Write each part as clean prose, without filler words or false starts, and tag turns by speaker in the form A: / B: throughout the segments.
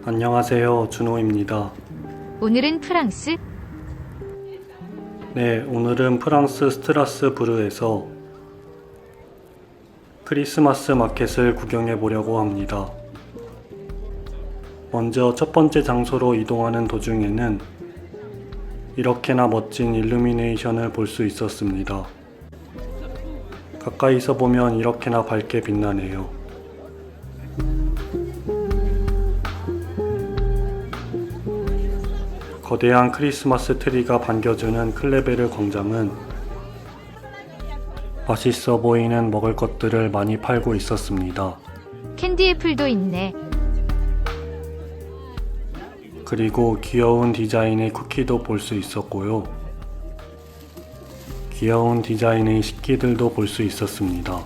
A: 안녕하세요, 준호입니다.
B: 오늘은 프랑스?
A: 네, 오늘은 프랑스 스트라스부르에서 크리스마스 마켓을 구경해 보려고 합니다. 먼저 첫 번째 장소로 이동하는 도중에는 이렇게나 멋진 일루미네이션을 볼 수 있었습니다. 가까이서 보면 이렇게나 밝게 빛나네요. 거대한 크리스마스 트리가 반겨주는 클레베르 광장은 맛있어 보이는 먹을 것들을 많이 팔고 있었습니다.
B: 캔디 애플도 있네.
A: 그리고 귀여운 디자인의 쿠키도 볼 수 있었고요. 귀여운 디자인의 식기들도 볼 수 있었습니다.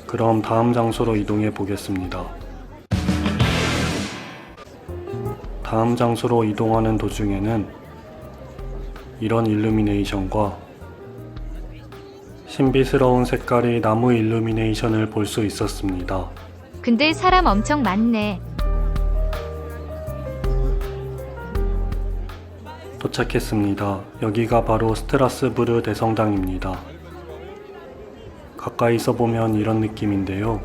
A: 그럼 다음 장소로 이동해 보겠습니다. 다음 장소로 이동하는 도중에는 이런 일루미네이션과 신비스러운 색깔의 나무 일루미네이션을 볼 수 있었습니다.
B: 근데 사람 엄청 많네.
A: 도착했습니다. 여기가 바로 스트라스부르 대성당입니다. 가까이서 보면 이런 느낌인데요.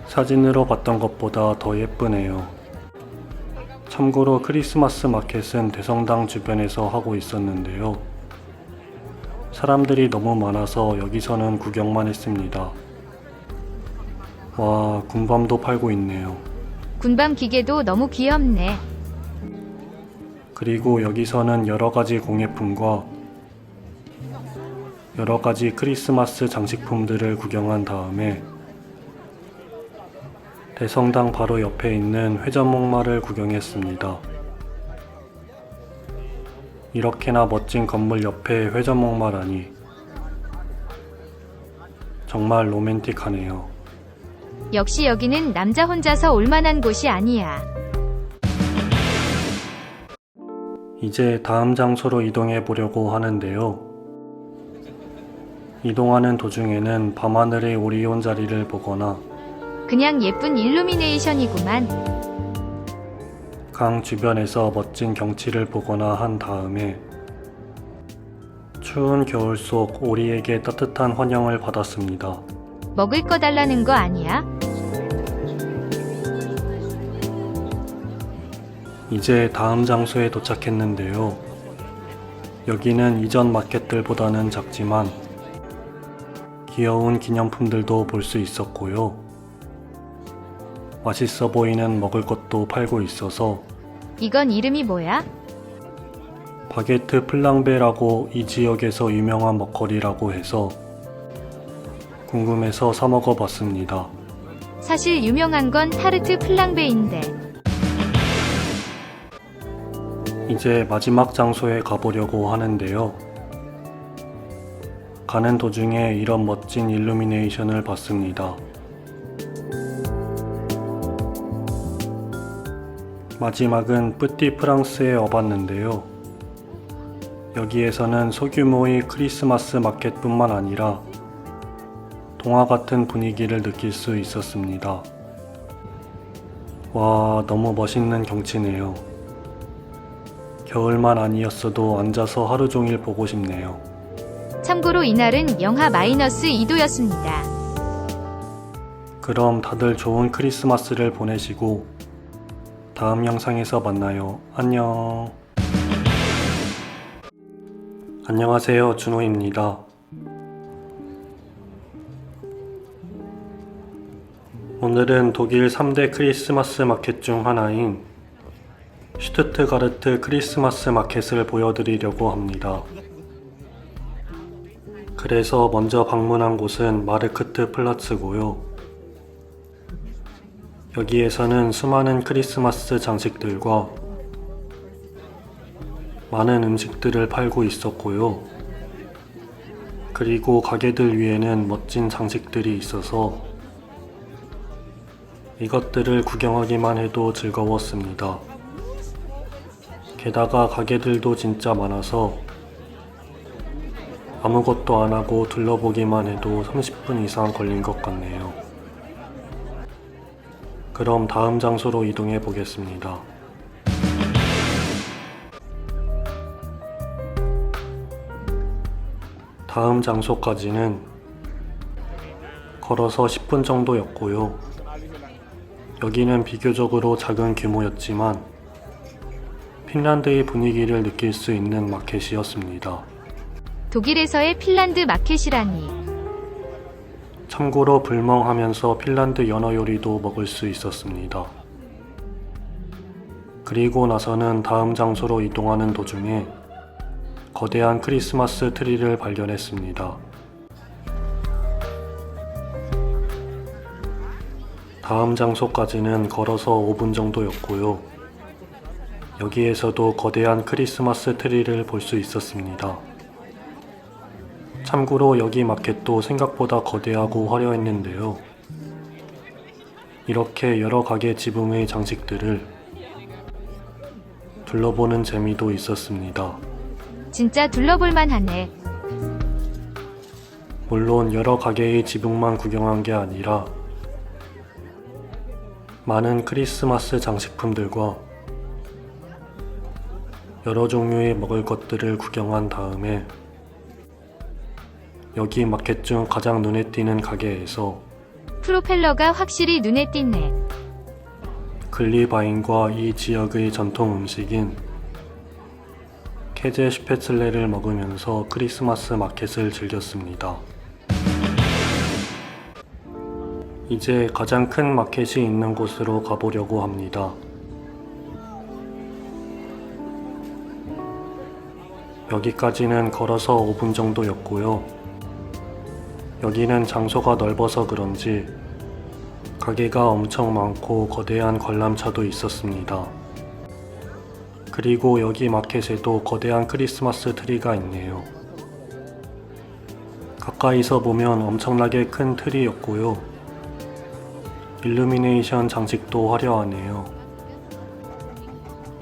A: 사진으로 봤던 것보다 더 예쁘네요. 참고로 크리스마스 마켓은 대성당 주변에서 하고 있었는데요. 사람들이 너무 많아서 여기서는 구경만 했습니다. 와, 군밤도 팔고 있네요.
B: 군밤 기계도 너무 귀엽네.
A: 그리고 여기서는 여러가지 공예품과 여러가지 크리스마스 장식품들을 구경한 다음에 대성당 바로 옆에 있는 회전목마를 구경했습니다. 이렇게나 멋진 건물 옆에 회전목마라니 정말 로맨틱하네요.
B: 역시 여기는 남자 혼자서 올만한 곳이 아니야.
A: 이제 다음 장소로 이동해 보려고 하는데요. 이동하는 도중에는 밤하늘의 오리온 자리를 보거나
B: 그냥 예쁜 일루미네이션이구만.
A: 강 주변에서 멋진 경치를 보거나 한 다음에 추운 겨울 속 오리에게 따뜻한 환영을 받았습니다.
B: 먹을 거 달라는 거 아니야?
A: 이제 다음 장소에 도착했는데요. 여기는 이전 마켓들보다는 작지만 귀여운 기념품들도 볼 수 있었고요. 맛있어 보이는 먹을 것도 팔고 있어서
B: 이건 이름이 뭐야?
A: 바게트 플랑베라고 이 지역에서 유명한 먹거리라고 해서 궁금해서 사 먹어봤습니다.
B: 사실 유명한 건 타르트 플랑베인데.
A: 이제 마지막 장소에 가보려고 하는데요. 가는 도중에 이런 멋진 일루미네이션을 봤습니다. 마지막은 뿌띠 프랑스에 와봤는데요. 여기에서는 소규모의 크리스마스 마켓뿐만 아니라 동화 같은 분위기를 느낄 수 있었습니다. 와, 너무 멋있는 경치네요. 겨울만 아니었어도 앉아서 하루 종일 보고 싶네요.
B: 참고로 이날은 영하 -2도였습니다.
A: 그럼 다들 좋은 크리스마스를 보내시고 다음 영상에서 만나요. 안녕. 안녕하세요, 준호입니다. 오늘은 독일 3대 크리스마스 마켓 중 하나인 슈투트가르트 크리스마스 마켓을 보여드리려고 합니다. 그래서 먼저 방문한 곳은 마르크트 플라츠고요. 여기에서는 수많은 크리스마스 장식들과 많은 음식들을 팔고 있었고요. 그리고 가게들 위에는 멋진 장식들이 있어서 이것들을 구경하기만 해도 즐거웠습니다. 게다가 가게들도 진짜 많아서 아무것도 안 하고 둘러보기만 해도 30분 이상 걸린 것 같네요. 그럼 다음 장소로 이동해 보겠습니다. 다음 장소까지는 걸어서 10분 정도였고요. 여기는 비교적으로 작은 규모였지만 핀란드의 분위기를 느낄 수 있는 마켓이었습니다.
B: 독일에서의 핀란드 마켓이라니.
A: 참고로 불멍하면서 핀란드 연어 요리도 먹을 수 있었습니다. 그리고 나서는 다음 장소로 이동하는 도중에 거대한 크리스마스 트리를 발견했습니다. 다음 장소까지는 걸어서 5분 정도였고요. 여기에서도 거대한 크리스마스 트리를 볼 수 있었습니다. 참고로 여기 마켓도 생각보다 거대하고 화려했는데요. 이렇게 여러 가게 지붕의 장식들을 둘러보는 재미도 있었습니다.
B: 진짜 둘러볼만 하네.
A: 물론 여러 가게의 지붕만 구경한 게 아니라 많은 크리스마스 장식품들과 여러 종류의 먹을 것들을 구경한 다음에 여기 마켓 중 가장 눈에 띄는 가게에서
B: 프로펠러가 확실히 눈에 띄네.
A: 글리바인과 이 지역의 전통 음식인 캐제 슈페틀레를 먹으면서 크리스마스 마켓을 즐겼습니다. 이제 가장 큰 마켓이 있는 곳으로 가보려고 합니다. 여기까지는 걸어서 5분 정도였고요. 여기는 장소가 넓어서 그런지 가게가 엄청 많고 거대한 관람차도 있었습니다. 그리고 여기 마켓에도 거대한 크리스마스 트리가 있네요. 가까이서 보면 엄청나게 큰 트리였고요. 일루미네이션 장식도 화려하네요.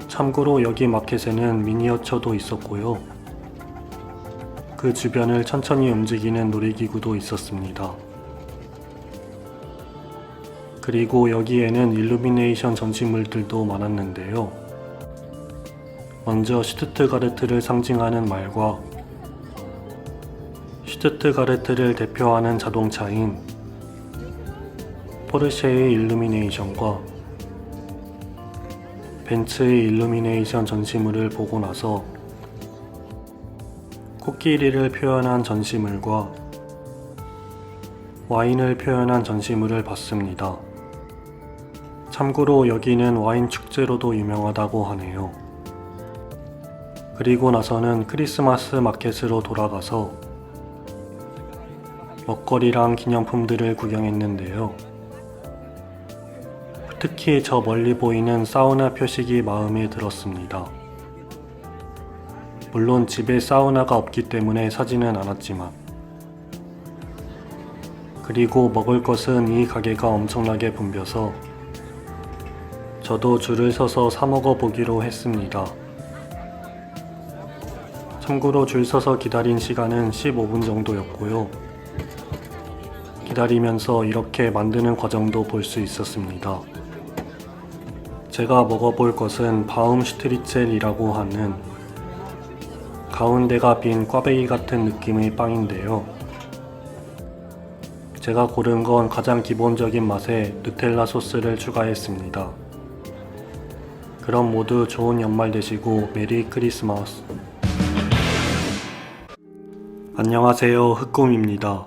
A: 참고로 여기 마켓에는 미니어처도 있었고요. 그 주변을 천천히 움직이는 놀이기구도 있었습니다. 그리고 여기에는 일루미네이션 전시물들도 많았는데요. 먼저 슈투트가르트를 상징하는 말과 슈투트가르트를 대표하는 자동차인 포르쉐의 일루미네이션과 벤츠의 일루미네이션 전시물을 보고 나서 코끼리를 표현한 전시물과 와인을 표현한 전시물을 봤습니다. 참고로 여기는 와인 축제로도 유명하다고 하네요. 그리고 나서는 크리스마스 마켓으로 돌아가서 먹거리랑 기념품들을 구경했는데요. 특히 저 멀리 보이는 사우나 표식이 마음에 들었습니다. 물론 집에 사우나가 없기 때문에 사지는 않았지만, 그리고 먹을 것은 이 가게가 엄청나게 붐벼서 저도 줄을 서서 사 먹어 보기로 했습니다. 참고로 줄 서서 기다린 시간은 15분 정도였고요. 기다리면서 이렇게 만드는 과정도 볼 수 있었습니다. 제가 먹어볼 것은 바움슈트리첼이라고 하는 가운데가 빈 꽈배기 같은 느낌의 빵인데요. 제가 고른 건 가장 기본적인 맛에 누텔라 소스를 추가했습니다. 그럼 모두 좋은 연말 되시고 메리 크리스마스. 안녕하세요, 흑곰입니다.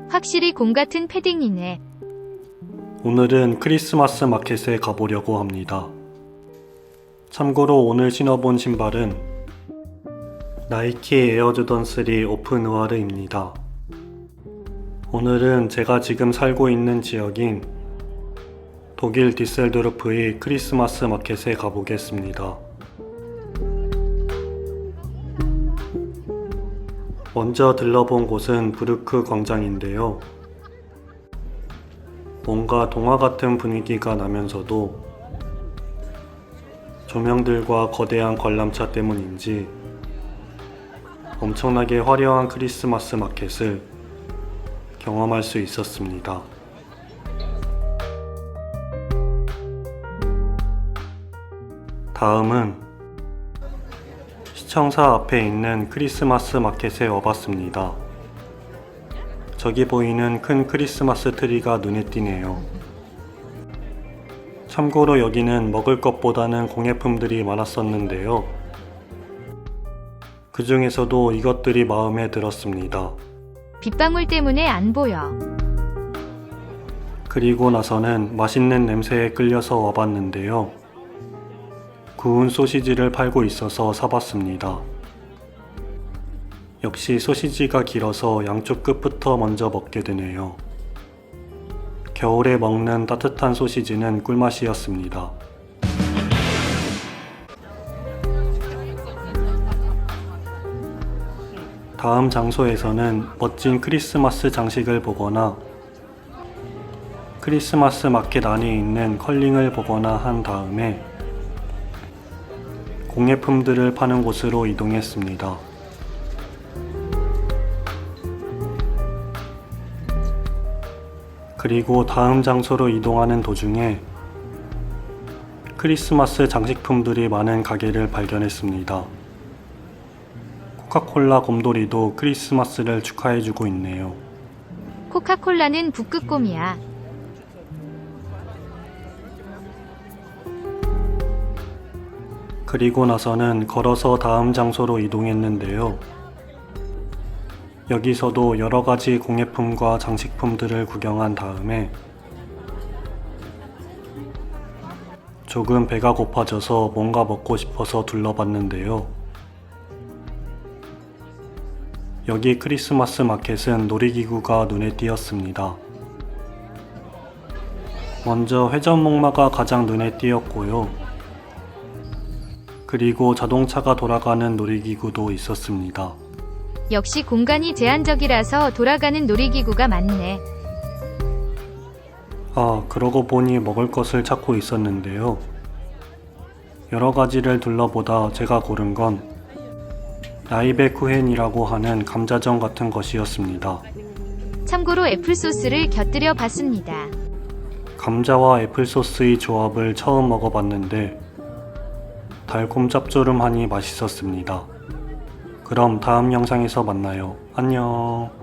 B: 확실히 곰 같은 패딩이네.
A: 오늘은 크리스마스 마켓에 가보려고 합니다. 참고로 오늘 신어본 신발은 나이키 에어조던 3 오픈누아르입니다. 오늘은 제가 지금 살고 있는 지역인 독일 디셀도르프의 크리스마스 마켓에 가보겠습니다. 먼저 들러본 곳은 브루크 광장인데요. 뭔가 동화 같은 분위기가 나면서도 조명들과 거대한 관람차 때문인지 엄청나게 화려한 크리스마스 마켓을 경험할 수 있었습니다. 다음은 시청사 앞에 있는 크리스마스 마켓에 와봤습니다. 저기 보이는 큰 크리스마스 트리가 눈에 띄네요. 참고로 여기는 먹을 것보다는 공예품들이 많았었는데요. 그 중에서도 이것들이 마음에 들었습니다.
B: 빗방울 때문에 안 보여.
A: 그리고 나서는 맛있는 냄새에 끌려서 와봤는데요. 구운 소시지를 팔고 있어서 사봤습니다. 역시 소시지가 길어서 양쪽 끝부터 먼저 먹게 되네요. 겨울에 먹는 따뜻한 소시지는 꿀맛이었습니다. 다음 장소에서는 멋진 크리스마스 장식을 보거나 크리스마스 마켓 안에 있는 컬링을 보거나 한 다음에 공예품들을 파는 곳으로 이동했습니다. 그리고 다음 장소로 이동하는 도중에 크리스마스 장식품들이 많은 가게를 발견했습니다. 코카콜라 곰돌이도 크리스마스를 축하해주고 있네요.
B: 코카콜라는 북극곰이야.
A: 그리고 나서는 걸어서 다음 장소로 이동했는데요. 여기서도 여러가지 공예품과 장식품들을 구경한 다음에 조금 배가 고파져서 뭔가 먹고 싶어서 둘러봤는데요. 여기 크리스마스 마켓은 놀이기구가 눈에 띄었습니다. 먼저 회전목마가 가장 눈에 띄었고요. 그리고 자동차가 돌아가는 놀이기구도 있었습니다.
B: 역시 공간이 제한적이라서 돌아가는 놀이기구가 많네.
A: 아, 그러고 보니 먹을 것을 찾고 있었는데요. 여러 가지를 둘러보다 제가 고른 건 라이베쿠헨이라고 하는 감자전 같은 것이었습니다.
B: 참고로 애플소스를 곁들여 봤습니다.
A: 감자와 애플소스의 조합을 처음 먹어봤는데 달콤 짭조름하니 맛있었습니다. 그럼 다음 영상에서 만나요. 안녕.